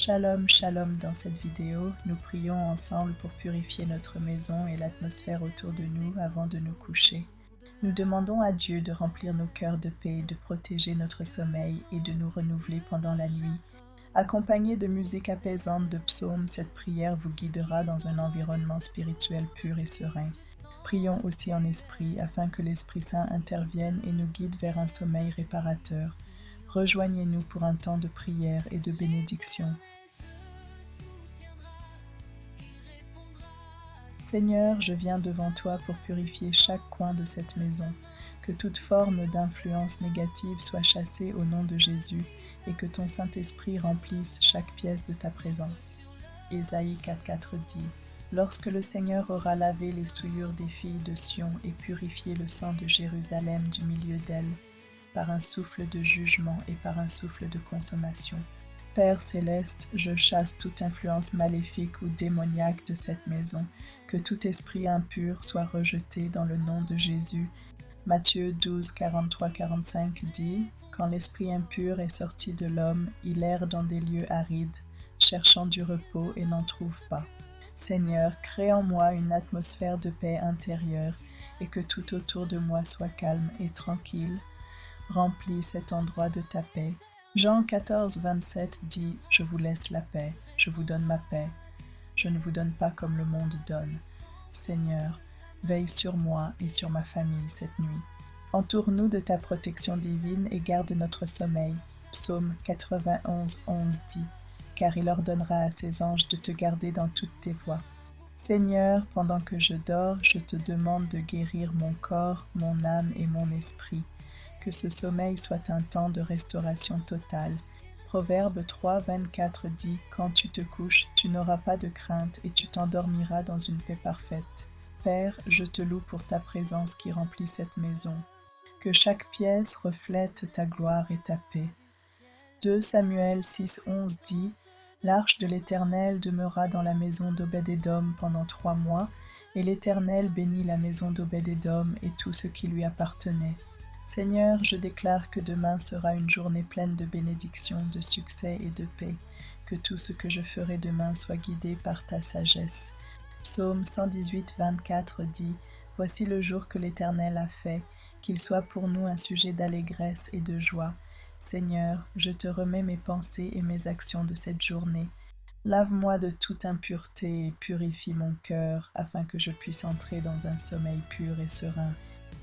Shalom, shalom. Dans cette vidéo, nous prions ensemble pour purifier notre maison et l'atmosphère autour de nous avant de nous coucher. Nous demandons à Dieu de remplir nos cœurs de paix, de protéger notre sommeil et de nous renouveler pendant la nuit. Accompagnée de musique apaisante, de psaumes, cette prière vous guidera dans un environnement spirituel pur et serein. Prions aussi en esprit afin que l'Esprit Saint intervienne et nous guide vers un sommeil réparateur. Rejoignez-nous pour un temps de prière et de bénédiction. Seigneur, je viens devant toi pour purifier chaque coin de cette maison. Que toute forme d'influence négative soit chassée au nom de Jésus et que ton Saint-Esprit remplisse chaque pièce de ta présence. Ésaïe 4,4 dit: Lorsque le Seigneur aura lavé les souillures des filles de Sion et purifié le sang de Jérusalem du milieu d'elles, par un souffle de jugement et par un souffle de consommation. Père céleste, je chasse toute influence maléfique ou démoniaque de cette maison, que tout esprit impur soit rejeté dans le nom de Jésus. Matthieu 12, 43-45 dit: Quand l'esprit impur est sorti de l'homme, il erre dans des lieux arides, cherchant du repos et n'en trouve pas. Seigneur, crée en moi une atmosphère de paix intérieure et que tout autour de moi soit calme et tranquille. Remplis cet endroit de ta paix. Jean 14, 27 dit: Je vous laisse la paix, je vous donne ma paix. Je ne vous donne pas comme le monde donne. Seigneur, veille sur moi et sur ma famille cette nuit. Entoure-nous de ta protection divine et garde notre sommeil. Psaume 91, 11 dit: Car il ordonnera à ses anges de te garder dans toutes tes voies. Seigneur, pendant que je dors, je te demande de guérir mon corps, mon âme et mon esprit. Que ce sommeil soit un temps de restauration totale. Proverbe 3, 24 dit: Quand tu te couches, tu n'auras pas de crainte et tu t'endormiras dans une paix parfaite. Père, je te loue pour ta présence qui remplit cette maison. Que chaque pièce reflète ta gloire et ta paix. 2 Samuel 6, 11 dit: L'arche de l'Éternel demeura dans la maison d'Obed-Édom pendant 3 mois, et l'Éternel bénit la maison d'Obed-Édom et tout ce qui lui appartenait. Seigneur, je déclare que demain sera une journée pleine de bénédictions, de succès et de paix. Que tout ce que je ferai demain soit guidé par ta sagesse. Psaume 118, 24 dit: Voici le jour que l'Éternel a fait, qu'il soit pour nous un sujet d'allégresse et de joie. Seigneur, je te remets mes pensées et mes actions de cette journée. Lave-moi de toute impureté et purifie mon cœur, afin que je puisse entrer dans un sommeil pur et serein.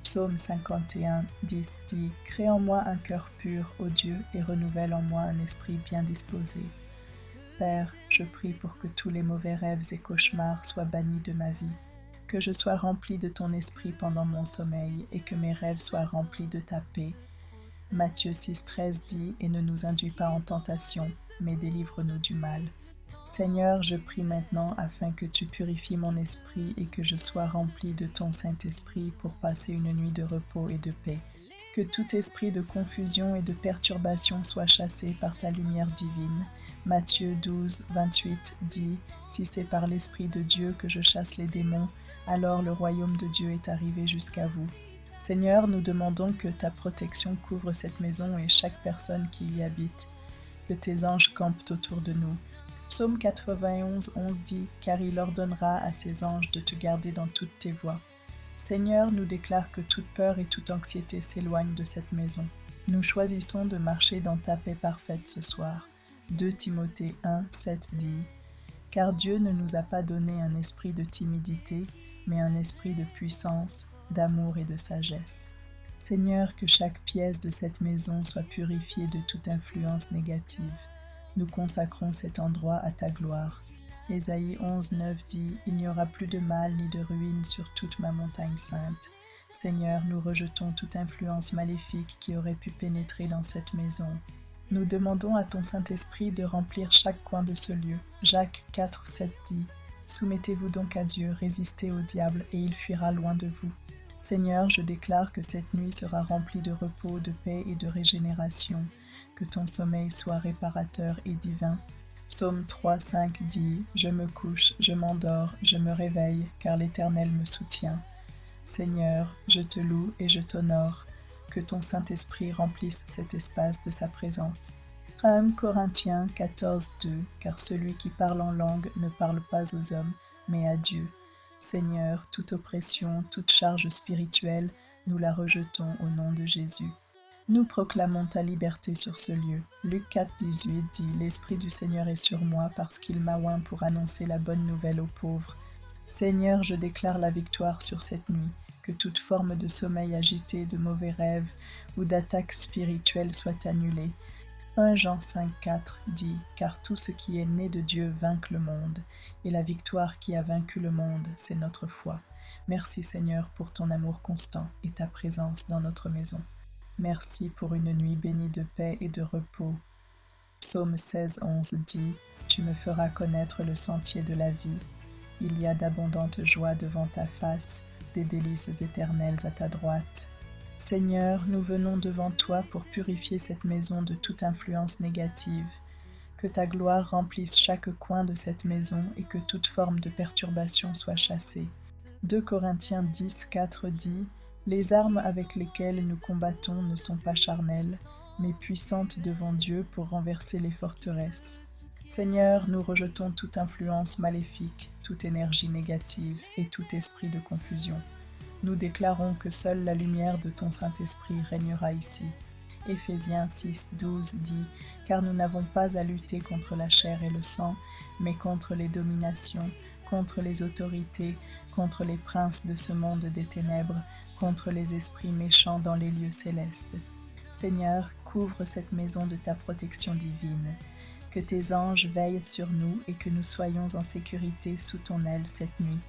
Psaume 51, 10 dit: Crée en moi un cœur pur, ô Dieu, et renouvelle en moi un esprit bien disposé. Père, je prie pour que tous les mauvais rêves et cauchemars soient bannis de ma vie, que je sois rempli de ton esprit pendant mon sommeil et que mes rêves soient remplis de ta paix. Matthieu 6, 13 dit: Et ne nous induis pas en tentation, mais délivre-nous du mal. Seigneur, je prie maintenant afin que tu purifies mon esprit et que je sois rempli de ton Saint-Esprit pour passer une nuit de repos et de paix. Que tout esprit de confusion et de perturbation soit chassé par ta lumière divine. Matthieu 12, 28 dit: Si c'est par l'Esprit de Dieu que je chasse les démons, alors le royaume de Dieu est arrivé jusqu'à vous. Seigneur, nous demandons que ta protection couvre cette maison et chaque personne qui y habite. Que tes anges campent autour de nous. Psaume 91, 11 dit: Car il ordonnera à ses anges de te garder dans toutes tes voies. Seigneur, nous déclare que toute peur et toute anxiété s'éloignent de cette maison. Nous choisissons de marcher dans ta paix parfaite ce soir. 2 Timothée 1, 7 dit: Car Dieu ne nous a pas donné un esprit de timidité, mais un esprit de puissance, d'amour et de sagesse. Seigneur, que chaque pièce de cette maison soit purifiée de toute influence négative. Nous consacrons cet endroit à ta gloire. Ésaïe 11, 9 dit: Il n'y aura plus de mal ni de ruine sur toute ma montagne sainte. Seigneur, nous rejetons toute influence maléfique qui aurait pu pénétrer dans cette maison. Nous demandons à ton Saint-Esprit de remplir chaque coin de ce lieu. Jacques 4, 7 dit: Soumettez-vous donc à Dieu, résistez au diable, et il fuira loin de vous. Seigneur, je déclare que cette nuit sera remplie de repos, de paix et de régénération. Que ton sommeil soit réparateur et divin. Psaume 3, 5 dit: Je me couche, je m'endors, je me réveille, car l'Éternel me soutient. Seigneur, je te loue et je t'honore. Que ton Saint-Esprit remplisse cet espace de sa présence. 1 Corinthiens 14:2 Car celui qui parle en langue ne parle pas aux hommes, mais à Dieu. Seigneur, toute oppression, toute charge spirituelle, nous la rejetons au nom de Jésus. Nous proclamons ta liberté sur ce lieu. Luc 4:18 dit « L'Esprit du Seigneur est sur moi parce qu'il m'a oint pour annoncer la bonne nouvelle aux pauvres. » Seigneur, je déclare la victoire sur cette nuit, que toute forme de sommeil agité, de mauvais rêves ou d'attaque spirituelle soit annulée. 1 Jean 5:4 dit « Car tout ce qui est né de Dieu vainc le monde, et la victoire qui a vaincu le monde, c'est notre foi. Merci Seigneur pour ton amour constant et ta présence dans notre maison. Merci pour une nuit bénie de paix et de repos. » Psaume 16:11 dit « Tu me feras connaître le sentier de la vie. Il y a d'abondantes joies devant ta face, des délices éternelles à ta droite. » Seigneur, nous venons devant toi pour purifier cette maison de toute influence négative. Que ta gloire remplisse chaque coin de cette maison et que toute forme de perturbation soit chassée. 2 Corinthiens 10:4 dit « Les armes avec lesquelles nous combattons ne sont pas charnelles, mais puissantes devant Dieu pour renverser les forteresses. » Seigneur, nous rejetons toute influence maléfique, toute énergie négative et tout esprit de confusion. Nous déclarons que seule la lumière de ton Saint-Esprit régnera ici. Éphésiens 6:12 dit « Car nous n'avons pas à lutter contre la chair et le sang, mais contre les dominations, contre les autorités, contre les princes de ce monde des ténèbres, contre les esprits méchants dans les lieux célestes. » Seigneur, couvre cette maison de ta protection divine. Que tes anges veillent sur nous et que nous soyons en sécurité sous ton aile cette nuit.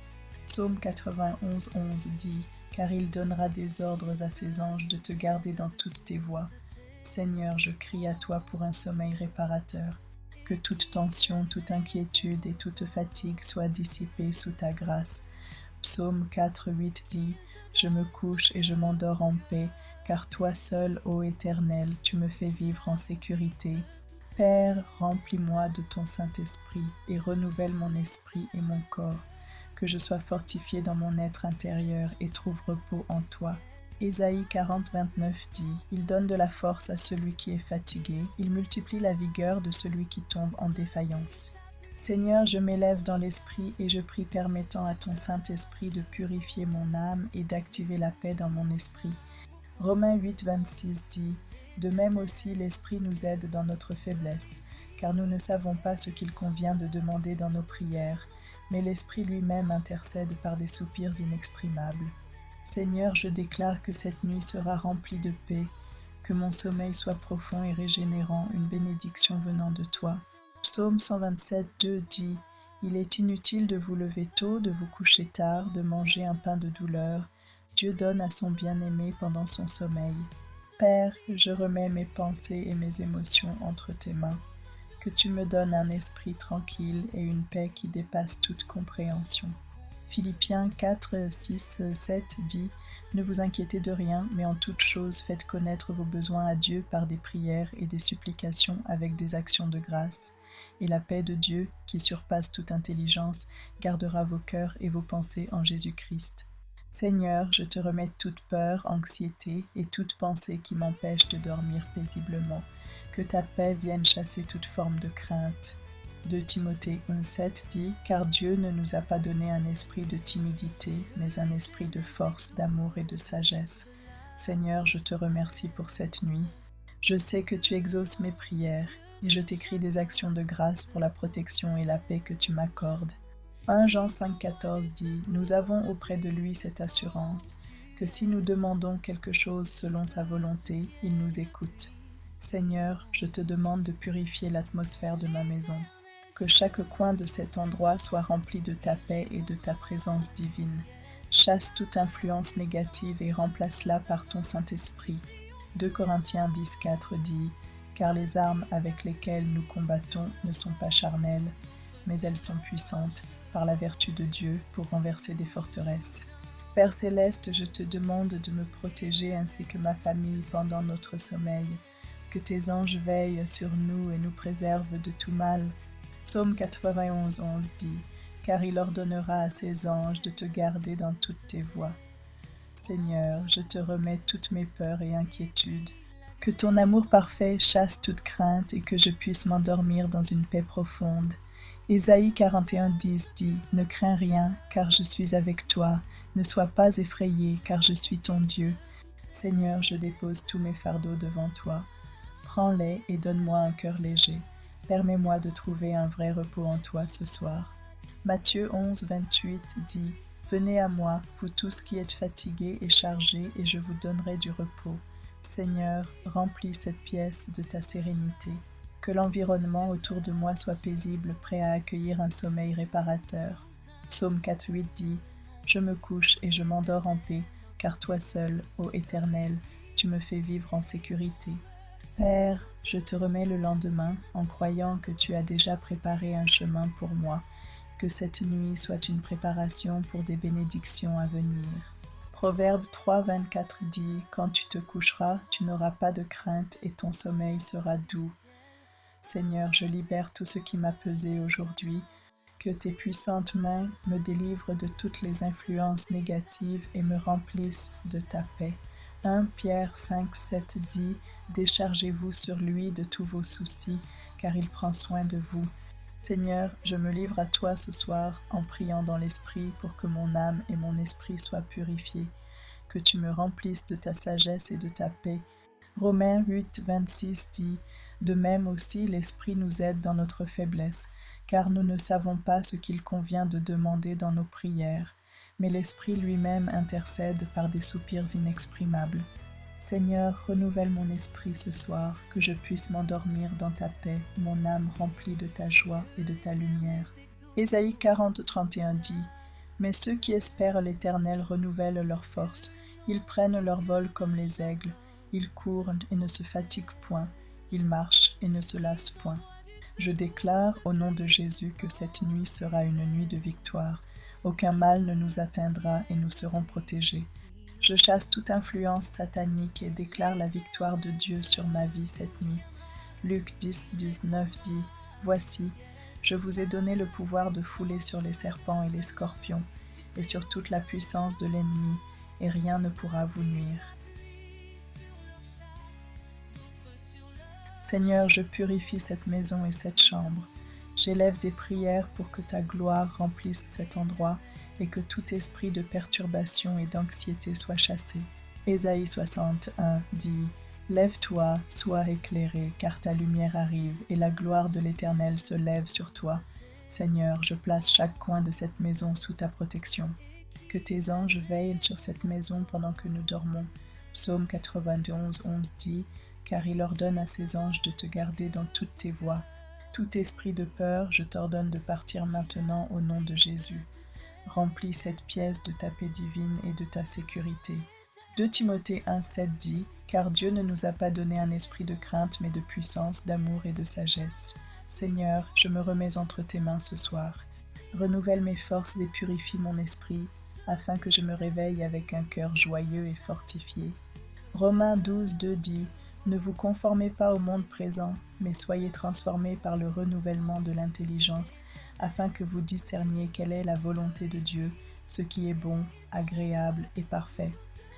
Psaume 91:11 dit « Car il donnera des ordres à ses anges de te garder dans toutes tes voies. » Seigneur, je crie à toi pour un sommeil réparateur. Que toute tension, toute inquiétude et toute fatigue soient dissipées sous ta grâce. Psaume 4:8 dit « Je me couche et je m'endors en paix, car toi seul, ô Éternel, tu me fais vivre en sécurité. » Père, remplis-moi de ton Saint-Esprit et renouvelle mon esprit et mon corps, que je sois fortifié dans mon être intérieur et trouve repos en toi. Ésaïe 40:29 dit « Il donne de la force à celui qui est fatigué, il multiplie la vigueur de celui qui tombe en défaillance. » Seigneur, je m'élève dans l'esprit et je prie permettant à ton Saint-Esprit de purifier mon âme et d'activer la paix dans mon esprit. Romains 8:26 dit « De même aussi l'Esprit nous aide dans notre faiblesse, car nous ne savons pas ce qu'il convient de demander dans nos prières, mais l'Esprit lui-même intercède par des soupirs inexprimables. » Seigneur, je déclare que cette nuit sera remplie de paix, que mon sommeil soit profond et régénérant, une bénédiction venant de toi. Psaume 127:2 dit « Il est inutile de vous lever tôt, de vous coucher tard, de manger un pain de douleur. Dieu donne à son bien-aimé pendant son sommeil. » Père, je remets mes pensées et mes émotions entre tes mains. Que tu me donnes un esprit tranquille et une paix qui dépasse toute compréhension. Philippiens 4:6-7 dit « Ne vous inquiétez de rien, mais en toute chose faites connaître vos besoins à Dieu par des prières et des supplications avec des actions de grâce. Et la paix de Dieu, qui surpasse toute intelligence, gardera vos cœurs et vos pensées en Jésus-Christ. » Seigneur, je te remets toute peur, anxiété et toute pensée qui m'empêche de dormir paisiblement. Que ta paix vienne chasser toute forme de crainte. 2 Timothée 1:7 dit « Car Dieu ne nous a pas donné un esprit de timidité, mais un esprit de force, d'amour et de sagesse. » Seigneur, je te remercie pour cette nuit. Je sais que tu exauces mes prières, et je t'écris des actions de grâce pour la protection et la paix que tu m'accordes. 1 Jean 5:14 dit « Nous avons auprès de lui cette assurance, que si nous demandons quelque chose selon sa volonté, il nous écoute. » Seigneur, je te demande de purifier l'atmosphère de ma maison. Que chaque coin de cet endroit soit rempli de ta paix et de ta présence divine. Chasse toute influence négative et remplace-la par ton Saint-Esprit. 2 Corinthiens 10:4 dit « Car les armes avec lesquelles nous combattons ne sont pas charnelles, mais elles sont puissantes par la vertu de Dieu pour renverser des forteresses. » Père Céleste, je te demande de me protéger ainsi que ma famille pendant notre sommeil. Que tes anges veillent sur nous et nous préservent de tout mal. Psaume 91:11 dit « Car il ordonnera à ses anges de te garder dans toutes tes voies. » Seigneur, je te remets toutes mes peurs et inquiétudes. Que ton amour parfait chasse toute crainte et que je puisse m'endormir dans une paix profonde. Ésaïe 41:10 dit « Ne crains rien, car je suis avec toi. Ne sois pas effrayé, car je suis ton Dieu. Seigneur, je dépose tous mes fardeaux devant toi. Prends-les et donne-moi un cœur léger. Permets-moi de trouver un vrai repos en toi ce soir. » Matthieu 11:28 dit « Venez à moi, vous tous qui êtes fatigués et chargés, et je vous donnerai du repos. » Seigneur, remplis cette pièce de ta sérénité. Que l'environnement autour de moi soit paisible, prêt à accueillir un sommeil réparateur. Psaume 4:8 dit « Je me couche et je m'endors en paix, car toi seul, ô Éternel, tu me fais vivre en sécurité. » Père, je te remets le lendemain en croyant que tu as déjà préparé un chemin pour moi, que cette nuit soit une préparation pour des bénédictions à venir. Proverbe 3:24 dit « Quand tu te coucheras, tu n'auras pas de crainte et ton sommeil sera doux. » Seigneur, je libère tout ce qui m'a pesé aujourd'hui. Que tes puissantes mains me délivrent de toutes les influences négatives et me remplissent de ta paix. 1 Pierre 5:7 dit « Déchargez-vous sur lui de tous vos soucis, car il prend soin de vous. » Seigneur, je me livre à toi ce soir en priant dans l'Esprit pour que mon âme et mon esprit soient purifiés, que tu me remplisses de ta sagesse et de ta paix. Romains 8:26 dit « De même aussi l'Esprit nous aide dans notre faiblesse, car nous ne savons pas ce qu'il convient de demander dans nos prières, mais l'Esprit lui-même intercède par des soupirs inexprimables. » Seigneur, renouvelle mon esprit ce soir, que je puisse m'endormir dans ta paix, mon âme remplie de ta joie et de ta lumière. Ésaïe 40:31 dit « Mais ceux qui espèrent l'Éternel renouvellent leur force, ils prennent leur vol comme les aigles, ils courent et ne se fatiguent point, ils marchent et ne se lassent point. » Je déclare au nom de Jésus que cette nuit sera une nuit de victoire. Aucun mal ne nous atteindra et nous serons protégés. Je chasse toute influence satanique et déclare la victoire de Dieu sur ma vie cette nuit. Luc 10:19 dit « Voici, je vous ai donné le pouvoir de fouler sur les serpents et les scorpions, et sur toute la puissance de l'ennemi, et rien ne pourra vous nuire. » Seigneur, je purifie cette maison et cette chambre. J'élève des prières pour que ta gloire remplisse cet endroit et que tout esprit de perturbation et d'anxiété soit chassé. Ésaïe 61 dit « Lève-toi, sois éclairé, car ta lumière arrive, et la gloire de l'Éternel se lève sur toi. Seigneur, je place chaque coin de cette maison sous ta protection. Que tes anges veillent sur cette maison pendant que nous dormons. Psaume 91:11 dit « Car il ordonne à ses anges de te garder dans toutes tes voies. Tout esprit de peur, je t'ordonne de partir maintenant au nom de Jésus. Remplis cette pièce de ta paix divine et de ta sécurité. » 2 Timothée 1:7 dit « Car Dieu ne nous a pas donné un esprit de crainte, mais de puissance, d'amour et de sagesse. » Seigneur, je me remets entre tes mains ce soir. Renouvelle mes forces et purifie mon esprit, afin que je me réveille avec un cœur joyeux et fortifié. Romains 12:2 dit « Ne vous conformez pas au monde présent, mais soyez transformés par le renouvellement de l'intelligence, afin que vous discerniez quelle est la volonté de Dieu, ce qui est bon, agréable et parfait. »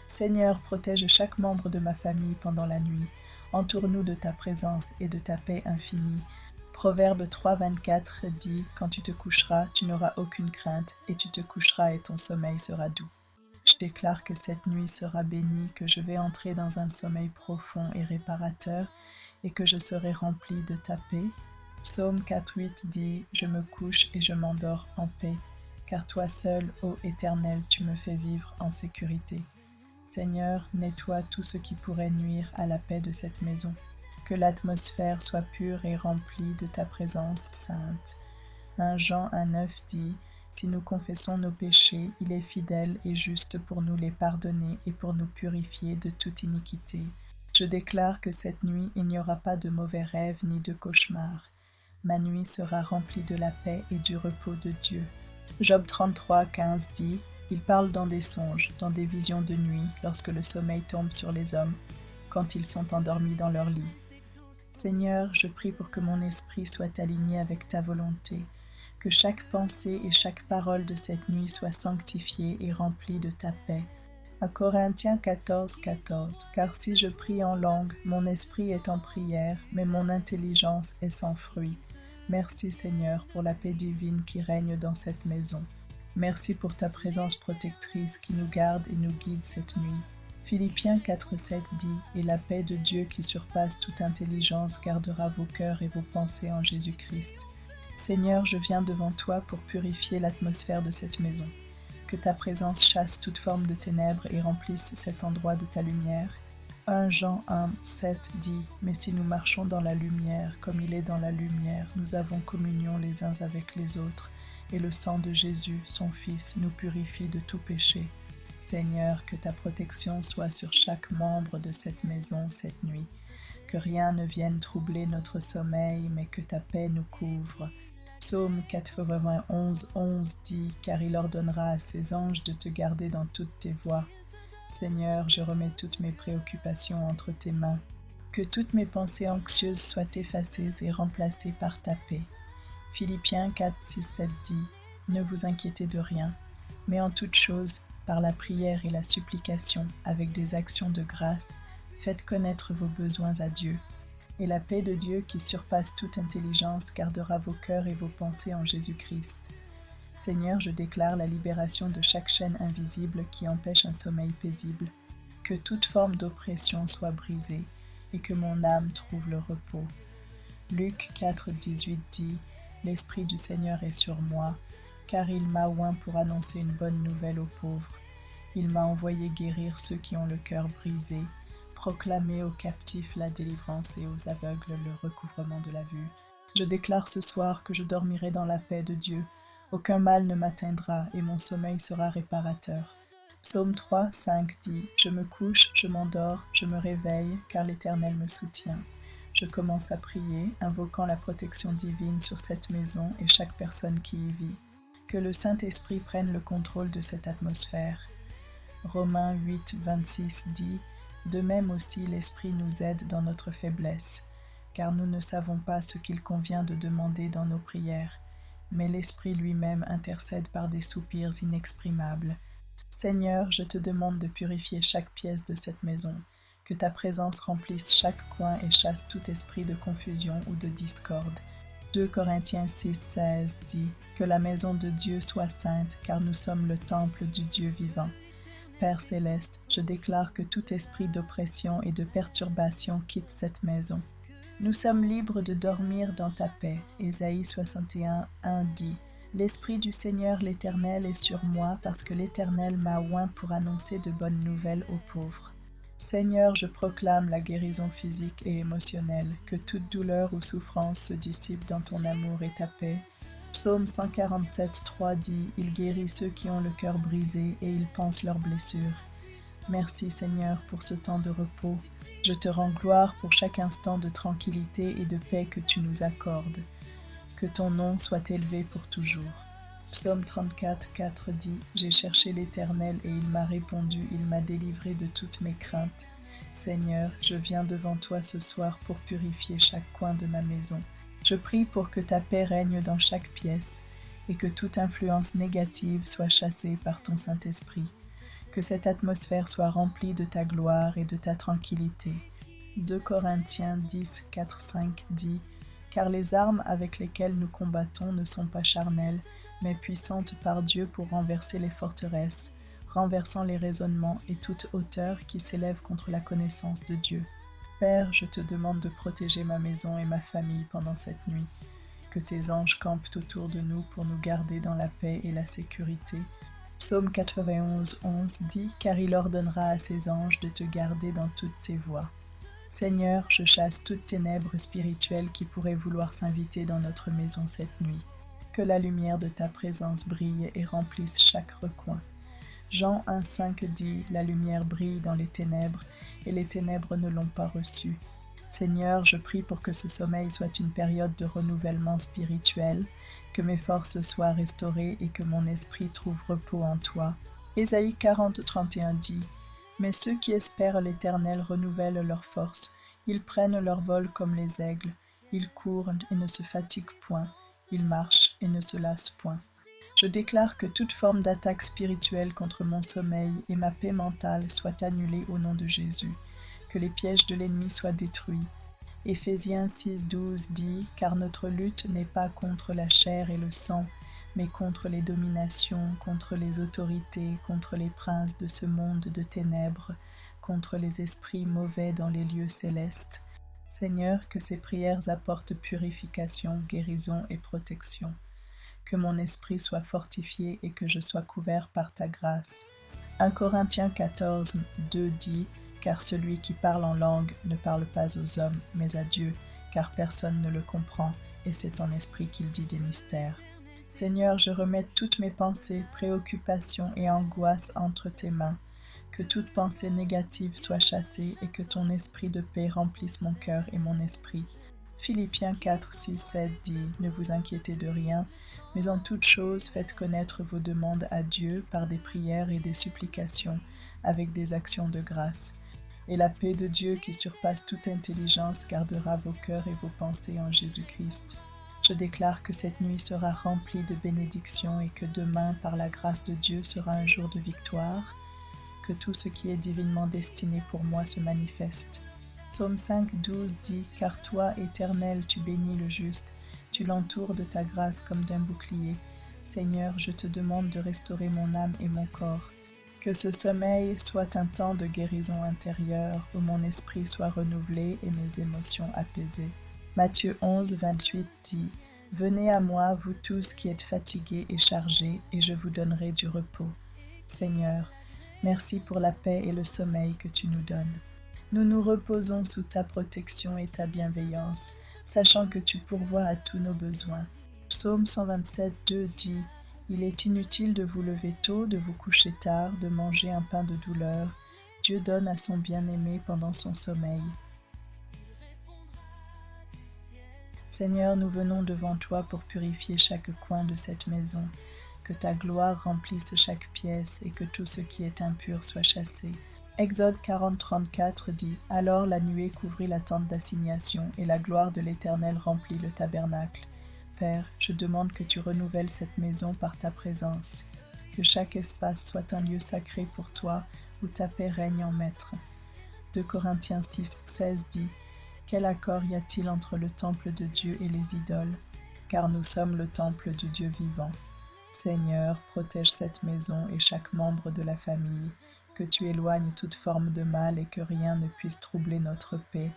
Seigneur, protège chaque membre de ma famille pendant la nuit. Entoure-nous de ta présence et de ta paix infinie. Proverbe 3:24 dit « Quand tu te coucheras, tu n'auras aucune crainte, et tu te coucheras et ton sommeil sera doux. » Je déclare que cette nuit sera bénie, que je vais entrer dans un sommeil profond et réparateur, et que je serai rempli de ta paix. Psaume 4:8 dit « Je me couche et je m'endors en paix, car toi seul, ô Éternel, tu me fais vivre en sécurité. » Seigneur, nettoie tout ce qui pourrait nuire à la paix de cette maison. Que l'atmosphère soit pure et remplie de ta présence sainte. 1 Jean 1:9 dit « Si nous confessons nos péchés, il est fidèle et juste pour nous les pardonner et pour nous purifier de toute iniquité. » Je déclare que cette nuit, il n'y aura pas de mauvais rêves ni de cauchemars. Ma nuit sera remplie de la paix et du repos de Dieu. Job 33:15 dit « Il parle dans des songes, dans des visions de nuit, lorsque le sommeil tombe sur les hommes, quand ils sont endormis dans leur lit. » Seigneur, je prie pour que mon esprit soit aligné avec ta volonté, que chaque pensée et chaque parole de cette nuit soit sanctifiée et remplie de ta paix. À Corinthiens 14, 14. Car si je prie en langue, mon esprit est en prière, mais mon intelligence est sans fruit. Merci Seigneur pour la paix divine qui règne dans cette maison. Merci pour ta présence protectrice qui nous garde et nous guide cette nuit. Philippiens 4, 7 dit « Et la paix de Dieu qui surpasse toute intelligence gardera vos cœurs et vos pensées en Jésus-Christ. » Seigneur, je viens devant toi pour purifier l'atmosphère de cette maison. Que ta présence chasse toute forme de ténèbres et remplisse cet endroit de ta lumière. 1 Jean 1, 7 dit « Mais si nous marchons dans la lumière, comme il est dans la lumière, nous avons communion les uns avec les autres, et le sang de Jésus, son Fils, nous purifie de tout péché. » Seigneur, que ta protection soit sur chaque membre de cette maison cette nuit. Que rien ne vienne troubler notre sommeil, mais que ta paix nous couvre. Psaume 91, 11 dit « Car il ordonnera à ses anges de te garder dans toutes tes voies. » Seigneur, je remets toutes mes préoccupations entre tes mains. Que toutes mes pensées anxieuses soient effacées et remplacées par ta paix. Philippiens 4, 6, 7 dit « Ne vous inquiétez de rien, mais en toute chose, par la prière et la supplication, avec des actions de grâce, faites connaître vos besoins à Dieu. Et la paix de Dieu qui surpasse toute intelligence gardera vos cœurs et vos pensées en Jésus-Christ. Seigneur, je déclare la libération de chaque chaîne invisible qui empêche un sommeil paisible. Que toute forme d'oppression soit brisée et que mon âme trouve le repos. Luc 4, 18 dit « L'Esprit du Seigneur est sur moi, car il m'a oint pour annoncer une bonne nouvelle aux pauvres. Il m'a envoyé guérir ceux qui ont le cœur brisé, proclamer aux captifs la délivrance et aux aveugles le recouvrement de la vue. Je déclare ce soir que je dormirai dans la paix de Dieu. Aucun mal ne m'atteindra et mon sommeil sera réparateur. » Psaume 3, 5 dit « Je me couche, je m'endors, je me réveille, car l'Éternel me soutient. » Je commence à prier, invoquant la protection divine sur cette maison et chaque personne qui y vit. Que le Saint-Esprit prenne le contrôle de cette atmosphère. Romains 8, 26 dit « De même aussi l'Esprit nous aide dans notre faiblesse, car nous ne savons pas ce qu'il convient de demander dans nos prières, mais l'Esprit lui-même intercède par des soupirs inexprimables. » Seigneur, je te demande de purifier chaque pièce de cette maison, que ta présence remplisse chaque coin et chasse tout esprit de confusion ou de discorde. 2 Corinthiens 6, 16 dit « Que la maison de Dieu soit sainte, car nous sommes le temple du Dieu vivant. » Père céleste, je déclare que tout esprit d'oppression et de perturbation quitte cette maison. Nous sommes libres de dormir dans ta paix. Ésaïe 61, 1 dit « L'Esprit du Seigneur l'Éternel est sur moi parce que l'Éternel m'a oint pour annoncer de bonnes nouvelles aux pauvres. » Seigneur, je proclame la guérison physique et émotionnelle, que toute douleur ou souffrance se dissipe dans ton amour et ta paix. Psaume 147, 3 dit « Il guérit ceux qui ont le cœur brisé et il panse leurs blessures. » Merci Seigneur pour ce temps de repos. Je te rends gloire pour chaque instant de tranquillité et de paix que tu nous accordes. Que ton nom soit élevé pour toujours. Psaume 34, 4 dit « J'ai cherché l'Éternel et il m'a répondu, il m'a délivré de toutes mes craintes. Seigneur, je viens devant toi ce soir pour purifier chaque coin de ma maison. Je prie pour que ta paix règne dans chaque pièce et que toute influence négative soit chassée par ton Saint-Esprit. Que cette atmosphère soit remplie de ta gloire et de ta tranquillité. 2 Corinthiens 10, 4, 5 dit « Car les armes avec lesquelles nous combattons ne sont pas charnelles, mais puissantes par Dieu pour renverser les forteresses, renversant les raisonnements et toute hauteur qui s'élève contre la connaissance de Dieu. » Père, je te demande de protéger ma maison et ma famille pendant cette nuit. Que tes anges campent autour de nous pour nous garder dans la paix et la sécurité. Psaume 91, 11 dit « Car il ordonnera à ses anges de te garder dans toutes tes voies. » Seigneur, je chasse toute ténèbres spirituelles qui pourraient vouloir s'inviter dans notre maison cette nuit. Que la lumière de ta présence brille et remplisse chaque recoin. Jean 1, 5 dit « La lumière brille dans les ténèbres, et les ténèbres ne l'ont pas reçue. » Seigneur, je prie pour que ce sommeil soit une période de renouvellement spirituel, que mes forces soient restaurées et que mon esprit trouve repos en toi. Ésaïe 40, 31 dit « Mais ceux qui espèrent l'Éternel renouvellent leurs forces, ils prennent leur vol comme les aigles, ils courent et ne se fatiguent point, ils marchent et ne se lassent point. » Je déclare que toute forme d'attaque spirituelle contre mon sommeil et ma paix mentale soit annulée au nom de Jésus, que les pièges de l'ennemi soient détruits. Éphésiens 6:12 dit « Car notre lutte n'est pas contre la chair et le sang, mais contre les dominations, contre les autorités, contre les princes de ce monde de ténèbres, contre les esprits mauvais dans les lieux célestes. » Seigneur, que ces prières apportent purification, guérison et protection. Que mon esprit soit fortifié et que je sois couvert par ta grâce. 1 Corinthiens 14:2 dit « Car celui qui parle en langue ne parle pas aux hommes, mais à Dieu, car personne ne le comprend, et c'est en esprit qu'il dit des mystères. » Seigneur, je remets toutes mes pensées, préoccupations et angoisses entre tes mains. Que toute pensée négative soit chassée et que ton esprit de paix remplisse mon cœur et mon esprit. Philippiens 4:6-7 dit « Ne vous inquiétez de rien, mais en toute chose faites connaître vos demandes à Dieu par des prières et des supplications, avec des actions de grâce. Et la paix de Dieu qui surpasse toute intelligence gardera vos cœurs et vos pensées en Jésus-Christ. » Je déclare que cette nuit sera remplie de bénédictions et que demain, par la grâce de Dieu, sera un jour de victoire. Que tout ce qui est divinement destiné pour moi se manifeste. Psaume 5:12 dit « Car toi, Éternel, tu bénis le juste, tu l'entoures de ta grâce comme d'un bouclier. Seigneur, je te demande de restaurer mon âme et mon corps. Que ce sommeil soit un temps de guérison intérieure, où mon esprit soit renouvelé et mes émotions apaisées. » Matthieu 11:28 dit « Venez à moi, vous tous qui êtes fatigués et chargés, et je vous donnerai du repos. » Seigneur, merci pour la paix et le sommeil que tu nous donnes. Nous nous reposons sous ta protection et ta bienveillance, sachant que tu pourvois à tous nos besoins. Psaume 127:2 dit « Il est inutile de vous lever tôt, de vous coucher tard, de manger un pain de douleur. Dieu donne à son bien-aimé pendant son sommeil. » Seigneur, nous venons devant toi pour purifier chaque coin de cette maison. Que ta gloire remplisse chaque pièce et que tout ce qui est impur soit chassé. Exode 40:34 dit « Alors la nuée couvrit la tente d'assignation et la gloire de l'Éternel remplit le tabernacle. » Père, je demande que tu renouvelles cette maison par ta présence. Que chaque espace soit un lieu sacré pour toi où ta paix règne en maître. 2 Corinthiens 6:16 dit « Quel accord y a-t-il entre le temple de Dieu et les idoles? Car nous sommes le temple du Dieu vivant. » Seigneur, protège cette maison et chaque membre de la famille, que tu éloignes toute forme de mal et que rien ne puisse troubler notre paix.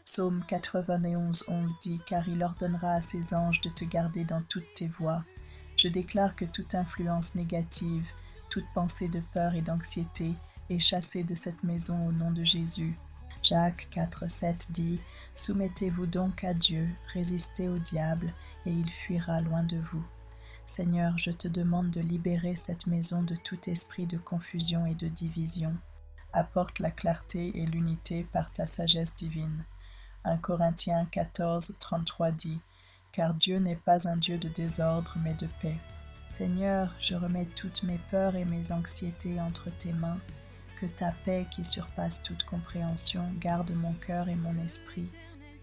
Psaume 91:11 dit « Car il ordonnera à ses anges de te garder dans toutes tes voies. » Je déclare que toute influence négative, toute pensée de peur et d'anxiété est chassée de cette maison au nom de Jésus. Jacques 4:7 dit « Soumettez-vous donc à Dieu, résistez au diable, et il fuira loin de vous. » Seigneur, je te demande de libérer cette maison de tout esprit de confusion et de division. Apporte la clarté et l'unité par ta sagesse divine. 1 Corinthiens 14:33 dit « Car Dieu n'est pas un Dieu de désordre, mais de paix. » Seigneur, je remets toutes mes peurs et mes anxiétés entre tes mains. Que ta paix qui surpasse toute compréhension garde mon cœur et mon esprit.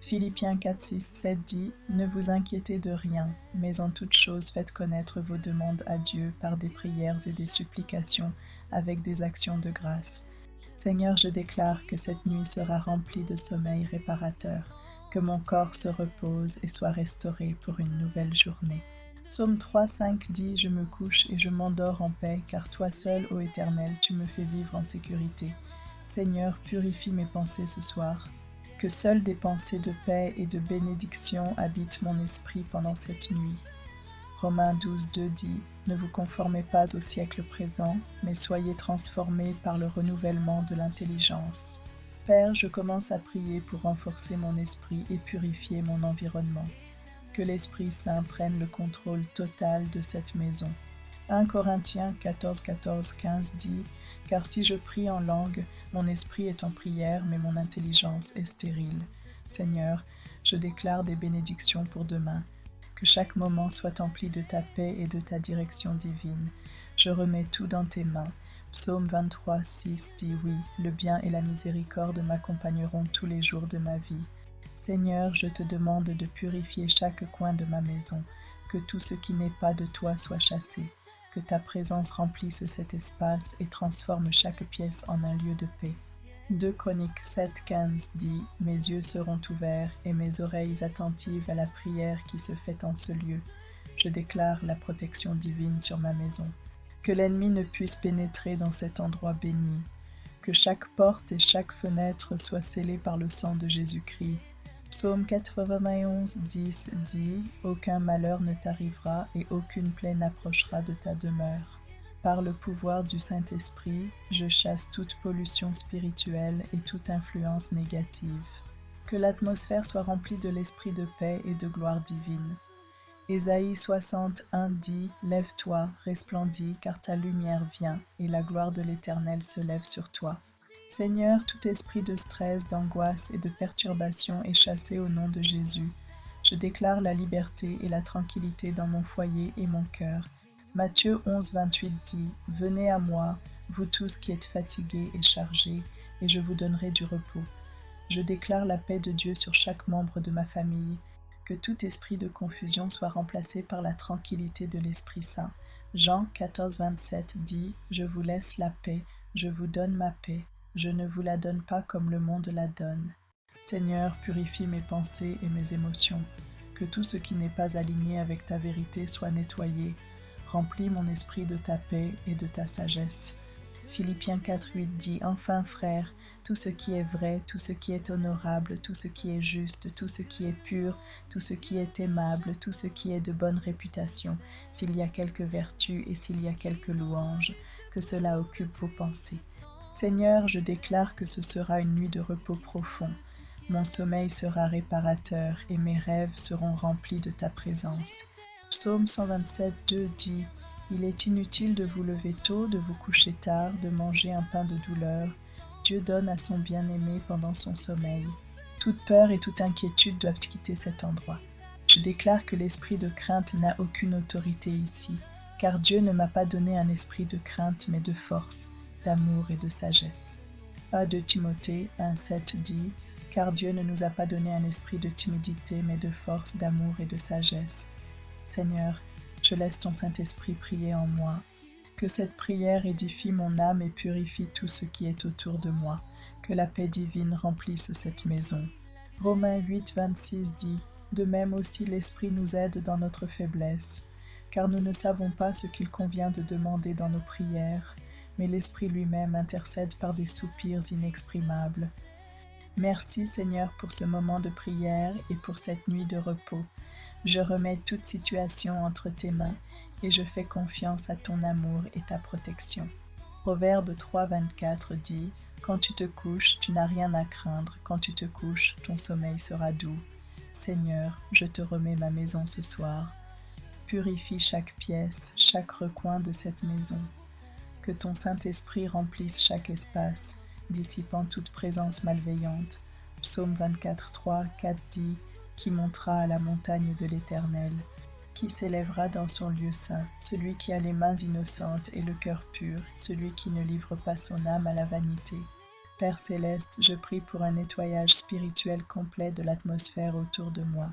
Philippiens 4:6-7 dit « Ne vous inquiétez de rien, mais en toute chose faites connaître vos demandes à Dieu par des prières et des supplications avec des actions de grâce. » Seigneur, je déclare que cette nuit sera remplie de sommeil réparateur, que mon corps se repose et soit restauré pour une nouvelle journée. Psaume 3:5 dit « Je me couche et je m'endors en paix, car toi seul, ô Éternel, tu me fais vivre en sécurité. » Seigneur, purifie mes pensées ce soir. Que seules des pensées de paix et de bénédiction habitent mon esprit pendant cette nuit. Romains 12:2 dit « Ne vous conformez pas au siècle présent, mais soyez transformés par le renouvellement de l'intelligence. » Père, je commence à prier pour renforcer mon esprit et purifier mon environnement. Que l'Esprit Saint prenne le contrôle total de cette maison. 1 Corinthiens 14:14-15 dit « Car si je prie en langue, mon esprit est en prière, mais mon intelligence est stérile. Seigneur, je déclare des bénédictions pour demain. Que chaque moment soit empli de ta paix et de ta direction divine. Je remets tout dans tes mains. Psaume 23:6 dit « Oui, le bien et la miséricorde m'accompagneront tous les jours de ma vie. » Seigneur, je te demande de purifier chaque coin de ma maison, que tout ce qui n'est pas de toi soit chassé. que ta présence remplisse cet espace et transforme chaque pièce en un lieu de paix. 2 Chroniques 7:15 dit « Mes yeux seront ouverts et mes oreilles attentives à la prière qui se fait en ce lieu. Je déclare la protection divine sur ma maison. Que l'ennemi ne puisse pénétrer dans cet endroit béni. Que chaque porte et chaque fenêtre soient scellées par le sang de Jésus-Christ. » Psaume 91:10 dit « Aucun malheur ne t'arrivera et aucune plaie n'approchera de ta demeure. » Par le pouvoir du Saint-Esprit, je chasse toute pollution spirituelle et toute influence négative. Que l'atmosphère soit remplie de l'esprit de paix et de gloire divine. Ésaïe 61 dit « Lève-toi, resplendis, car ta lumière vient, et la gloire de l'Éternel se lève sur toi. » Seigneur, tout esprit de stress, d'angoisse et de perturbation est chassé au nom de Jésus. Je déclare la liberté et la tranquillité dans mon foyer et mon cœur. Matthieu 11:28 dit « Venez à moi, vous tous qui êtes fatigués et chargés, et je vous donnerai du repos. » Je déclare la paix de Dieu sur chaque membre de ma famille. Que tout esprit de confusion soit remplacé par la tranquillité de l'Esprit Saint. Jean 14:27 dit « Je vous laisse la paix, je vous donne ma paix, je ne vous la donne pas comme le monde la donne. » Seigneur, purifie mes pensées et mes émotions. Que tout ce qui n'est pas aligné avec ta vérité soit nettoyé. Remplis mon esprit de ta paix et de ta sagesse. Philippiens 4:8 dit « Enfin, frères, tout ce qui est vrai, tout ce qui est honorable, tout ce qui est juste, tout ce qui est pur, tout ce qui est aimable, tout ce qui est de bonne réputation, s'il y a quelque vertu et s'il y a quelque louange, que cela occupe vos pensées. » Seigneur, je déclare que ce sera une nuit de repos profond. Mon sommeil sera réparateur et mes rêves seront remplis de ta présence. Psaume 127:2 dit « Il est inutile de vous lever tôt, de vous coucher tard, de manger un pain de douleur. Dieu donne à son bien-aimé pendant son sommeil. » Toute peur et toute inquiétude doivent quitter cet endroit. Je déclare que l'esprit de crainte n'a aucune autorité ici, car Dieu ne m'a pas donné un esprit de crainte, mais de force, d'amour et de sagesse. 2 Timothée 1:7 dit « Car Dieu ne nous a pas donné un esprit de timidité, mais de force, d'amour et de sagesse. » Seigneur, je laisse ton Saint-Esprit prier en moi. Que cette prière édifie mon âme et purifie tout ce qui est autour de moi. Que la paix divine remplisse cette maison. Romains 8:26 dit « De même aussi l'Esprit nous aide dans notre faiblesse, car nous ne savons pas ce qu'il convient de demander dans nos prières, mais l'Esprit lui-même intercède par des soupirs inexprimables. » Merci Seigneur pour ce moment de prière et pour cette nuit de repos. Je remets toute situation entre tes mains et je fais confiance à ton amour et ta protection. Proverbe 3:24 dit « Quand tu te couches, tu n'as rien à craindre. Quand tu te couches, ton sommeil sera doux. » Seigneur, je te remets ma maison ce soir. Purifie chaque pièce, chaque recoin de cette maison. Que ton Saint-Esprit remplisse chaque espace, dissipant toute présence malveillante. Psaume 24:3-4 dit « Qui montera à la montagne de l'Éternel ? Qui s'élèvera dans son lieu saint? Celui qui a les mains innocentes et le cœur pur, celui qui ne livre pas son âme à la vanité. » Père céleste, je prie pour un nettoyage spirituel complet de l'atmosphère autour de moi.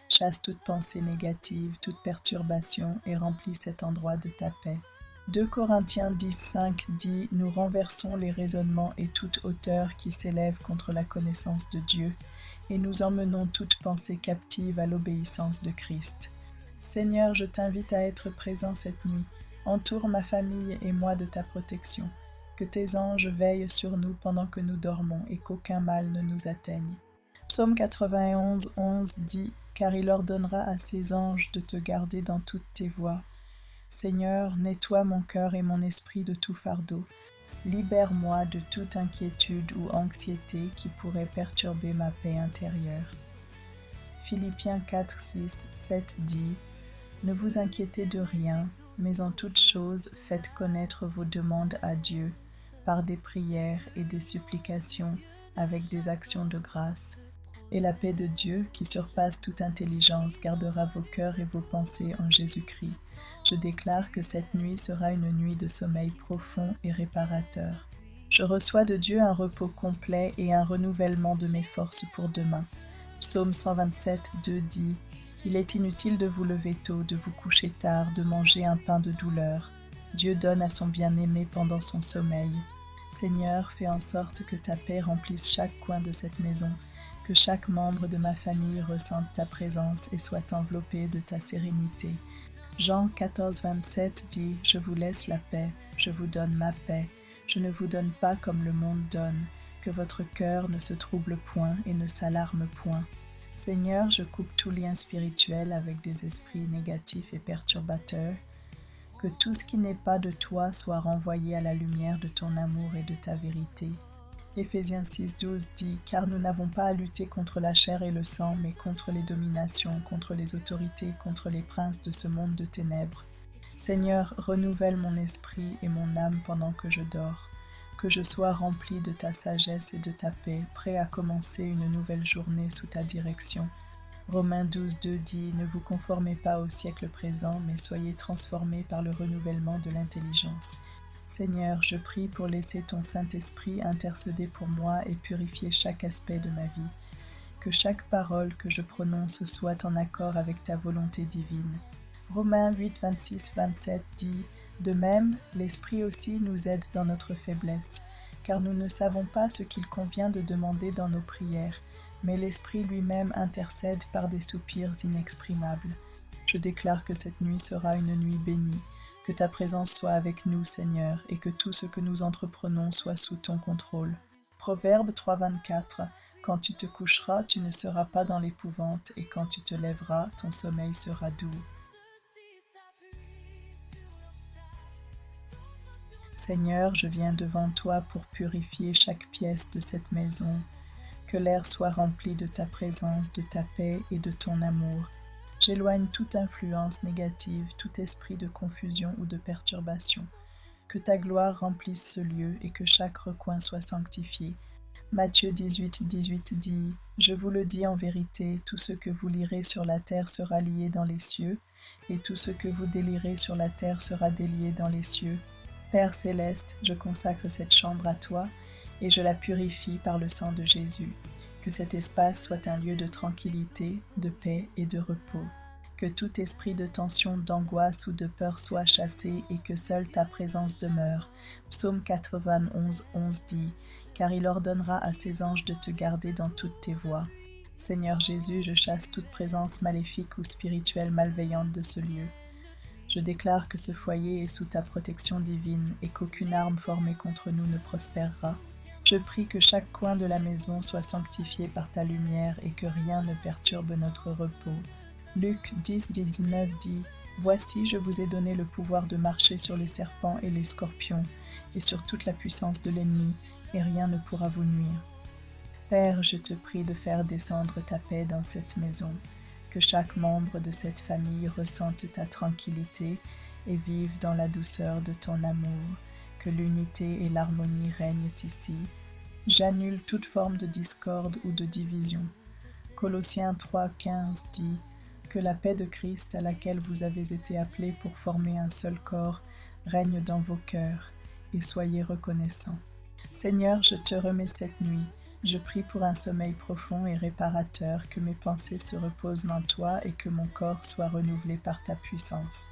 Chasse toute pensée négative, toute perturbation et remplis cet endroit de ta paix. 2 Corinthiens 10:5 dit « Nous renversons les raisonnements et toute hauteur qui s'élève contre la connaissance de Dieu, et nous emmenons toute pensée captive à l'obéissance de Christ. » Seigneur, je t'invite à être présent cette nuit. Entoure ma famille et moi de ta protection. Que tes anges veillent sur nous pendant que nous dormons et qu'aucun mal ne nous atteigne. Psaume 91:11 dit « Car il ordonnera à ses anges de te garder dans toutes tes voies. » Seigneur, nettoie mon cœur et mon esprit de tout fardeau. Libère-moi de toute inquiétude ou anxiété qui pourrait perturber ma paix intérieure. Philippiens 4:6-7 dit « Ne vous inquiétez de rien, mais en toute chose faites connaître vos demandes à Dieu par des prières et des supplications avec des actions de grâce. Et la paix de Dieu, qui surpasse toute intelligence, gardera vos cœurs et vos pensées en Jésus-Christ. Je déclare que cette nuit sera une nuit de sommeil profond et réparateur. Je reçois de Dieu un repos complet et un renouvellement de mes forces pour demain. Psaume 127:2 dit « Il est inutile de vous lever tôt, de vous coucher tard, de manger un pain de douleur. Dieu donne à son bien-aimé pendant son sommeil. Seigneur, fais en sorte que ta paix remplisse chaque coin de cette maison, que chaque membre de ma famille ressente ta présence et soit enveloppé de ta sérénité. Jean 14, 27 dit « Je vous laisse la paix, je vous donne ma paix, je ne vous donne pas comme le monde donne, que votre cœur ne se trouble point et ne s'alarme point. » Seigneur, je coupe tout lien spirituel avec des esprits négatifs et perturbateurs, que tout ce qui n'est pas de toi soit renvoyé à la lumière de ton amour et de ta vérité. Éphésiens 6, 12 dit « Car nous n'avons pas à lutter contre la chair et le sang, mais contre les dominations, contre les autorités, contre les princes de ce monde de ténèbres. Seigneur, renouvelle mon esprit et mon âme pendant que je dors, que je sois rempli de ta sagesse et de ta paix, prêt à commencer une nouvelle journée sous ta direction. » Romains 12, 2 dit « Ne vous conformez pas au siècle présent, mais soyez transformés par le renouvellement de l'intelligence. » Seigneur, je prie pour laisser ton Saint-Esprit intercéder pour moi et purifier chaque aspect de ma vie. Que chaque parole que je prononce soit en accord avec ta volonté divine. Romains 8, 26, 27 dit « De même, l'Esprit aussi nous aide dans notre faiblesse, car nous ne savons pas ce qu'il convient de demander dans nos prières, mais l'Esprit lui-même intercède par des soupirs inexprimables. » Je déclare que cette nuit sera une nuit bénie, que ta présence soit avec nous, Seigneur, et que tout ce que nous entreprenons soit sous ton contrôle. Proverbe 3, 24 « Quand tu te coucheras, tu ne seras pas dans l'épouvante, et quand tu te lèveras, ton sommeil sera doux. » Seigneur, je viens devant toi pour purifier chaque pièce de cette maison. Que l'air soit rempli de ta présence, de ta paix et de ton amour. J'éloigne toute influence négative, tout esprit de confusion ou de perturbation. Que ta gloire remplisse ce lieu et que chaque recoin soit sanctifié. Matthieu 18, 18 dit « Je vous le dis en vérité, tout ce que vous lirez sur la terre sera lié dans les cieux, et tout ce que vous délierez sur la terre sera délié dans les cieux. Père céleste, je consacre cette chambre à toi, et je la purifie par le sang de Jésus. Que cet espace soit un lieu de tranquillité, de paix et de repos. Que tout esprit de tension, d'angoisse ou de peur soit chassé et que seule ta présence demeure. Psaume 91, 11 dit « Car il ordonnera à ses anges de te garder dans toutes tes voies. » Seigneur Jésus, je chasse toute présence maléfique ou spirituelle malveillante de ce lieu. Je déclare que ce foyer est sous ta protection divine et qu'aucune arme formée contre nous ne prospérera. Je prie que chaque coin de la maison soit sanctifié par ta lumière et que rien ne perturbe notre repos. Luc 10, 19 dit « Voici, je vous ai donné le pouvoir de marcher sur les serpents et les scorpions, et sur toute la puissance de l'ennemi, et rien ne pourra vous nuire. » Père, je te prie de faire descendre ta paix dans cette maison, que chaque membre de cette famille ressente ta tranquillité et vive dans la douceur de ton amour. Que l'unité et l'harmonie règnent ici. J'annule toute forme de discorde ou de division. Colossiens 3, 15 dit « Que la paix de Christ à laquelle vous avez été appelés pour former un seul corps règne dans vos cœurs, et soyez reconnaissants. » Seigneur, je te remets cette nuit. Je prie pour un sommeil profond et réparateur, que mes pensées se reposent en toi et que mon corps soit renouvelé par ta puissance.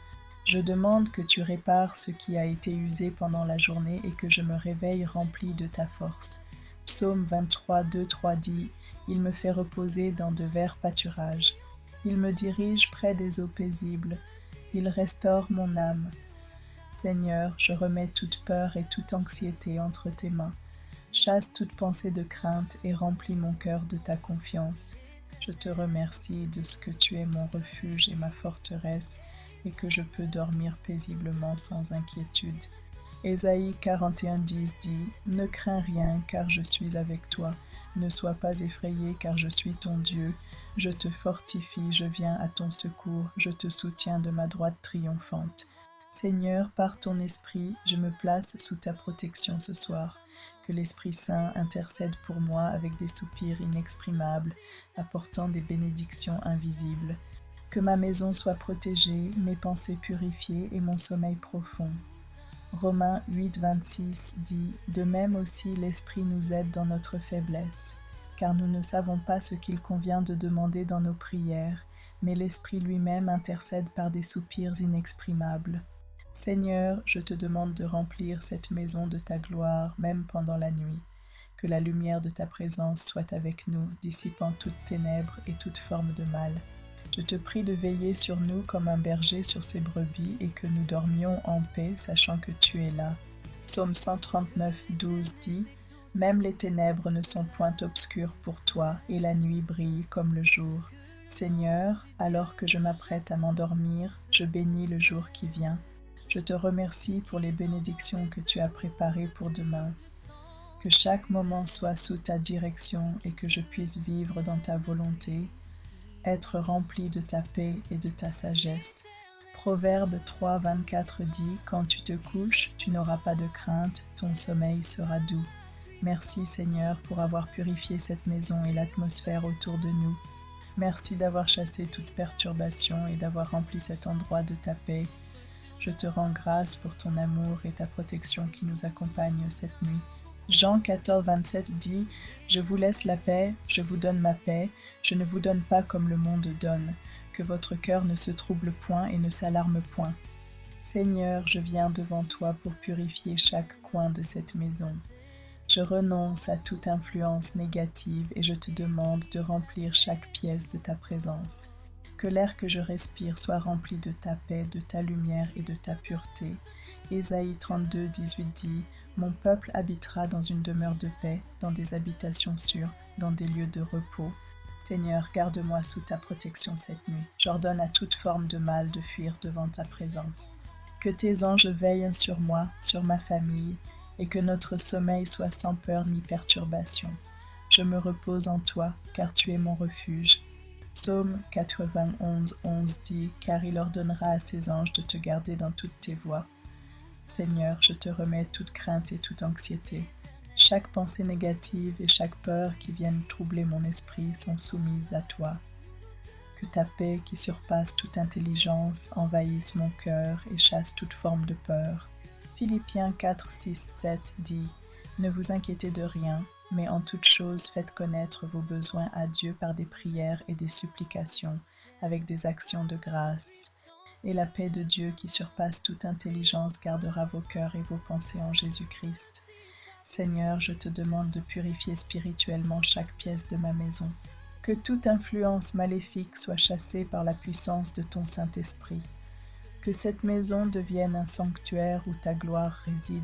Je demande que tu répares ce qui a été usé pendant la journée et que je me réveille rempli de ta force. Psaume 23, 2, 3 dit « Il me fait reposer dans de verts pâturages. Il me dirige près des eaux paisibles. Il restaure mon âme. » Seigneur, je remets toute peur et toute anxiété entre tes mains. Chasse toute pensée de crainte et remplis mon cœur de ta confiance. Je te remercie de ce que tu es mon refuge et ma forteresse, et que je peux dormir paisiblement sans inquiétude. Ésaïe 41:10 dit « Ne crains rien, car je suis avec toi. Ne sois pas effrayé, car je suis ton Dieu. Je te fortifie, je viens à ton secours, je te soutiens de ma droite triomphante. » Seigneur, par ton esprit, je me place sous ta protection ce soir. Que l'Esprit Saint intercède pour moi avec des soupirs inexprimables, apportant des bénédictions invisibles. Que ma maison soit protégée, mes pensées purifiées et mon sommeil profond. Romains 8, 26 dit « De même aussi l'Esprit nous aide dans notre faiblesse, car nous ne savons pas ce qu'il convient de demander dans nos prières, mais l'Esprit lui-même intercède par des soupirs inexprimables. » Seigneur, je te demande de remplir cette maison de ta gloire, même pendant la nuit. Que la lumière de ta présence soit avec nous, dissipant toute ténèbres et toute forme de mal. Je te prie de veiller sur nous comme un berger sur ses brebis et que nous dormions en paix, sachant que tu es là. Psaume 139, 12 dit « Même les ténèbres ne sont point obscures pour toi, et la nuit brille comme le jour. Seigneur, alors que je m'apprête à m'endormir, je bénis le jour qui vient. Je te remercie pour les bénédictions que tu as préparées pour demain. Que chaque moment soit sous ta direction et que je puisse vivre dans ta volonté, être rempli de ta paix et de ta sagesse. Proverbe 3, 24 dit « Quand tu te couches, tu n'auras pas de crainte, ton sommeil sera doux. » Merci Seigneur pour avoir purifié cette maison et l'atmosphère autour de nous. Merci d'avoir chassé toute perturbation et d'avoir rempli cet endroit de ta paix. Je te rends grâce pour ton amour et ta protection qui nous accompagnent cette nuit. Jean 14, 27 dit « Je vous laisse la paix, je vous donne ma paix, je ne vous donne pas comme le monde donne. Que votre cœur ne se trouble point et ne s'alarme point. » Seigneur, je viens devant toi pour purifier chaque coin de cette maison. Je renonce à toute influence négative et je te demande de remplir chaque pièce de ta présence. Que l'air que je respire soit rempli de ta paix, de ta lumière et de ta pureté. Ésaïe 32, 18 dit « Mon peuple habitera dans une demeure de paix, dans des habitations sûres, dans des lieux de repos. » Seigneur, garde-moi sous ta protection cette nuit. J'ordonne à toute forme de mal de fuir devant ta présence. Que tes anges veillent sur moi, sur ma famille, et que notre sommeil soit sans peur ni perturbation. Je me repose en toi, car tu es mon refuge. Psaume 91, 11 dit « Car il ordonnera à ses anges de te garder dans toutes tes voies. » Seigneur, je te remets toute crainte et toute anxiété. Chaque pensée négative et chaque peur qui viennent troubler mon esprit sont soumises à toi. Que ta paix qui surpasse toute intelligence envahisse mon cœur et chasse toute forme de peur. Philippiens 4, 6, 7 dit « Ne vous inquiétez de rien, mais en toute chose faites connaître vos besoins à Dieu par des prières et des supplications, avec des actions de grâce. Et la paix de Dieu qui surpasse toute intelligence gardera vos cœurs et vos pensées en Jésus-Christ. » Seigneur, je te demande de purifier spirituellement chaque pièce de ma maison. Que toute influence maléfique soit chassée par la puissance de ton Saint-Esprit. Que cette maison devienne un sanctuaire où ta gloire réside.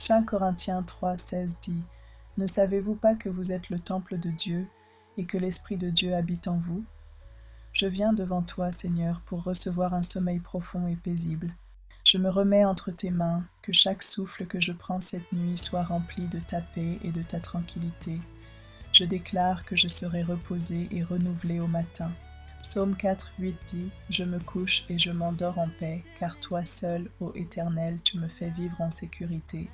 1 Corinthiens 3, 16 dit « Ne savez-vous pas que vous êtes le temple de Dieu et que l'Esprit de Dieu habite en vous ? Je viens devant toi, Seigneur, pour recevoir un sommeil profond et paisible. Je me remets entre tes mains, que chaque souffle que je prends cette nuit soit rempli de ta paix et de ta tranquillité. Je déclare que je serai reposé et renouvelé au matin. Psaume 4, 8 dit « Je me couche et je m'endors en paix, car toi seul, ô Éternel, tu me fais vivre en sécurité.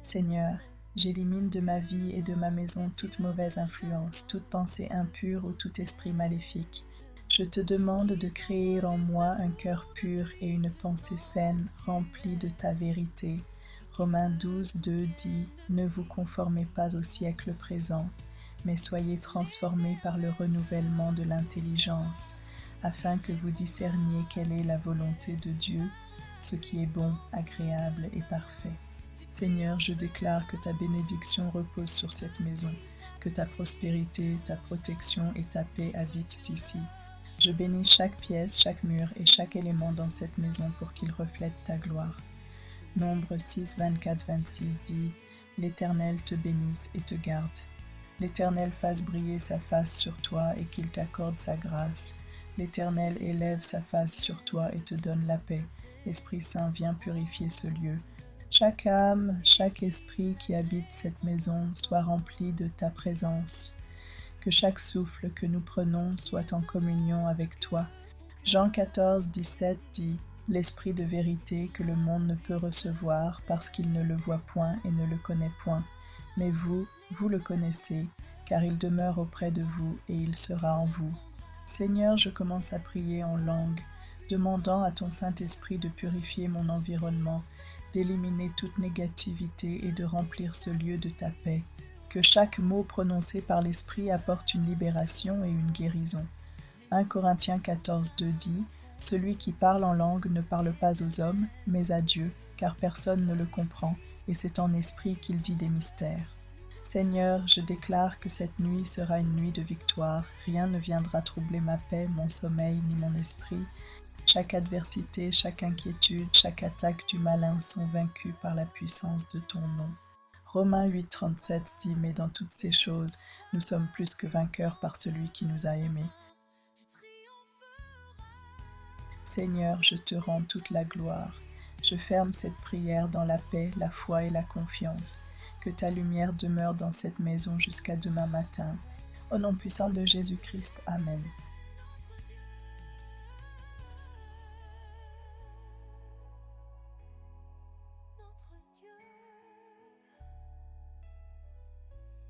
Seigneur, j'élimine de ma vie et de ma maison toute mauvaise influence, toute pensée impure ou tout esprit maléfique. Je te demande de créer en moi un cœur pur et une pensée saine, remplie de ta vérité. » Romains 12, 2 dit « Ne vous conformez pas au siècle présent, mais soyez transformés par le renouvellement de l'intelligence, afin que vous discerniez quelle est la volonté de Dieu, ce qui est bon, agréable et parfait. Seigneur, je déclare que ta bénédiction repose sur cette maison, que ta prospérité, ta protection et ta paix habitent ici. Je bénis chaque pièce, chaque mur et chaque élément dans cette maison pour qu'il reflète ta gloire. Nombre 6, 24, 26 dit « L'Éternel te bénisse et te garde. L'Éternel fasse briller sa face sur toi et qu'il t'accorde sa grâce. L'Éternel élève sa face sur toi et te donne la paix. L'Esprit Saint vient purifier ce lieu. Chaque âme, chaque esprit qui habite cette maison soit rempli de ta présence. Que chaque souffle que nous prenons soit en communion avec toi. Jean 14, 17 dit « L'Esprit de vérité que le monde ne peut recevoir parce qu'il ne le voit point et ne le connaît point. Mais vous, vous le connaissez, car il demeure auprès de vous et il sera en vous. » Seigneur, je commence à prier en langue, demandant à ton Saint-Esprit de purifier mon environnement, d'éliminer toute négativité et de remplir ce lieu de ta paix. Que chaque mot prononcé par l'Esprit apporte une libération et une guérison. 1 Corinthiens 14, 2 dit Celui qui parle en langue ne parle pas aux hommes, mais à Dieu, car personne ne le comprend, et c'est en esprit qu'il dit des mystères. Seigneur, je déclare que cette nuit sera une nuit de victoire, rien ne viendra troubler ma paix, mon sommeil, ni mon esprit. Chaque adversité, chaque inquiétude, chaque attaque du malin sont vaincus par la puissance de ton nom. Romains 8,37 dit, mais dans toutes ces choses, nous sommes plus que vainqueurs par celui qui nous a aimés. Seigneur, je te rends toute la gloire. Je ferme cette prière dans la paix, la foi et la confiance. Que ta lumière demeure dans cette maison jusqu'à demain matin. Au nom puissant de Jésus-Christ, Amen.